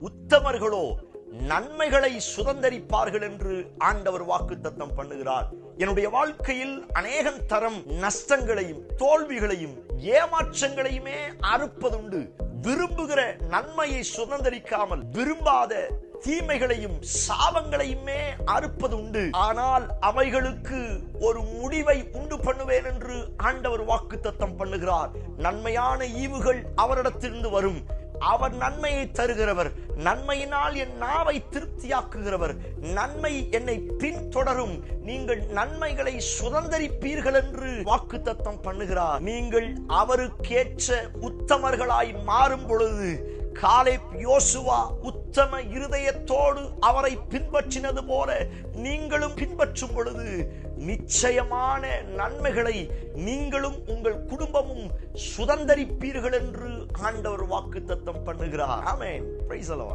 உத்தமர்களோ நன்மைகளை சுதந்தரிப்பார்கள் என்று ஆண்டவர் வாக்குத்தத்தம் பண்ணுகிறார். என்னுடைய வாழ்க்கையில் அநேகம் தரம் நஷ்டங்களையும் தோல்விகளையும் ஏமாற்றங்களையுமே அறுப்பதுண்டு. விரும்புகிற நன்மையை சுதந்தரிக்காமல் விரும்பாத தீமைகளையும் சாபங்களையுமே அறுப்பது உண்டு. ஆனால் அவைகளுக்கு ஒரு முடிவை உண்டு பண்ணுவேன் என்று ஆண்டவர் வாக்குத்தத்தம் பண்ணுகிறார். நன்மையான ஈவுகள் அவரிடத்திலிருந்து வரும். அவர் நன்மையை தருகிறவர். நன்மையினால் என் நாவை திருப்தியாக்குகிறவர். நன்மை என்னை பின்தொடரும். நீங்கள் நன்மைகளை சுதந்தரிப்பீர்கள் என்று வாக்குத்தத்தம் பண்ணுகிறார். நீங்கள் அவருக்கேற்ற உத்தமர்களாய் மாறும் பொழுது, காலேப் யோசுவா உத்தம இருதயத்தோடு அவரை பின்பற்றினது போல நீங்களும் பின்பற்றும் பொழுது நிச்சயமான நன்மைகளை நீங்களும் உங்கள் குடும்பமும் சுதந்தரிப்பீர்கள் என்று ஆண்டவர் வாக்குத்தத்தம் பண்ணுகிறார். ஆமென். Praise the Lord.